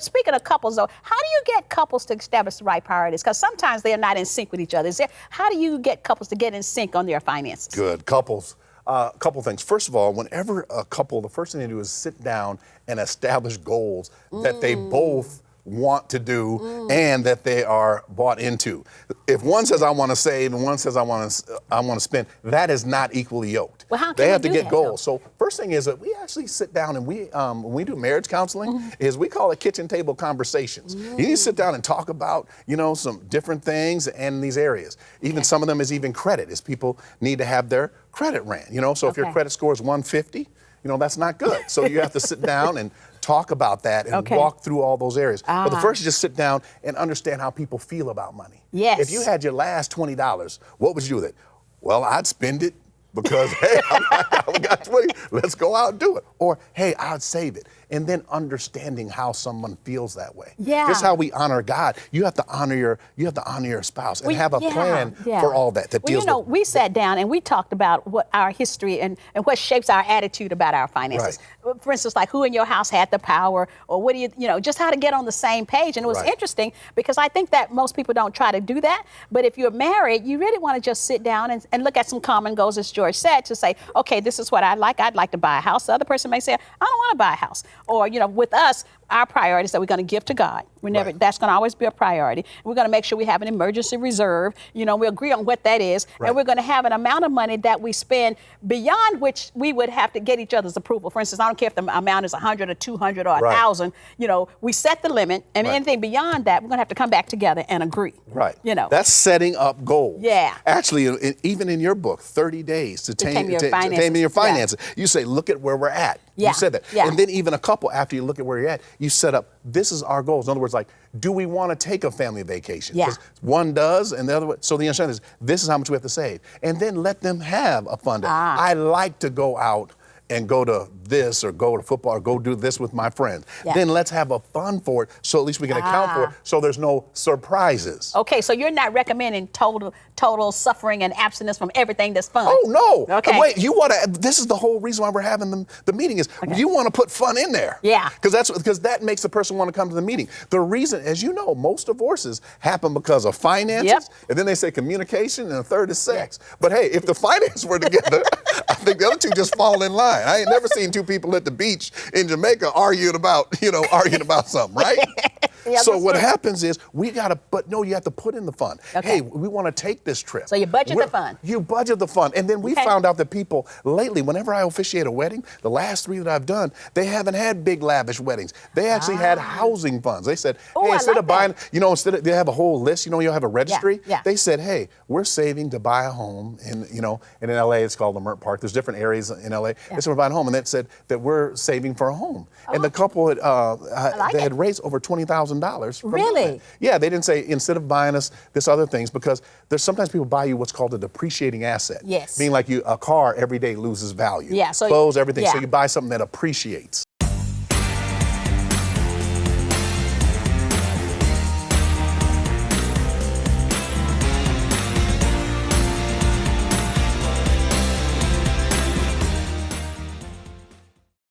speaking of couples, though, how do you get couples to establish the right priorities? Because sometimes they're not in sync with each other. How do you get couples to get in sync on their finances? Good. Couples. A couple things. First of all, whenever a couple, the first thing they do is sit down and establish goals that they both want to do and that they are bought into. If one says I want to save and one says I want to spend, that is not equally yoked. Well, how can they have we to do get that, goals. So first thing is that we actually sit down and when we do marriage counseling, is we call it kitchen table conversations. You need to sit down and talk about, some different things in these areas. Even some of them is even credit, is people need to have their credit ran. So if your credit score is 150, that's not good. So you have to sit down and talk about that and walk through all those areas. But the first is just sit down and understand how people feel about money. Yes. If you had your last $20, what would you do with it? Well, I'd spend it because, hey, I got 20, let's go out and do it. Or, hey, I'd save it. And then understanding how someone feels that way. Yeah. Just how we honor God. You have to honor your spouse and have a plan for all that deals with. We sat down and we talked about what our history and what shapes our attitude about our finances. Right. For instance, like who in your house had the power, or what do you just how to get on the same page. And it was interesting because I think that most people don't try to do that. But if you're married, you really want to just sit down and look at some common goals, as George said, to say, okay, this is what I'd like. I'd like to buy a house. The other person may say, I don't want to buy a house. Or, with us, our priority is that we're going to give to God. That's going to always be a priority. We're going to make sure we have an emergency reserve. We agree on what that is. Right. And we're going to have an amount of money that we spend beyond which we would have to get each other's approval. For instance, I don't care if the amount is 100 or 200 or 1,000. We set the limit, and anything beyond that, we're going to have to come back together and agree. Right. That's setting up goals. Yeah. Actually, even in your book, 30 days to tame your finances. Yeah. You say, look at where we're at. Yeah. You said that. Yeah. And then even a couple, after you look at where you're at, you set up, this is our goals. In other words, like, do we want to take a family vacation? Yeah. 'Cause one does and the other one. So the understanding is, this is how much we have to save. And then let them have a fun day. I like to go out and go to this or go to football or go do this with my friends. Yeah. Then let's have a fun for it so at least we can account for it so there's no surprises. Okay, so you're not recommending total suffering and abstinence from everything that's fun. Oh, no. Okay. Wait, this is the whole reason why we're having the meeting is you want to put fun in there. Yeah. Because that makes the person want to come to the meeting. The reason, as you know, most divorces happen because of finances, and then they say communication, and a third is sex. Yeah. But hey, if the finances were together, I think the other two just fall in line. I ain't never seen two people at the beach in Jamaica arguing about something, right? Yeah, so what happens is you have to put in the fun. Okay. Hey, we want to take this trip. So you budget the fun. You budget the fun. And then we found out that people lately, whenever I officiate a wedding, the last 3 that I've done, they haven't had big lavish weddings. They actually had housing funds. They said, hey, instead of buying, they have a whole list, you'll have a registry. Yeah. They said, hey, we're saving to buy a home and in LA it's called the Mert Park. There's different areas in LA. They said we're buying a home, and that said that we're saving for a home. And the couple had raised over $20,000. Really? Yeah, they didn't say instead of buying us this other things, because there's sometimes people buy you what's called a depreciating asset. Yes. Meaning like a car every day loses value. Yeah. So clothes, everything. Yeah. So you buy something that appreciates.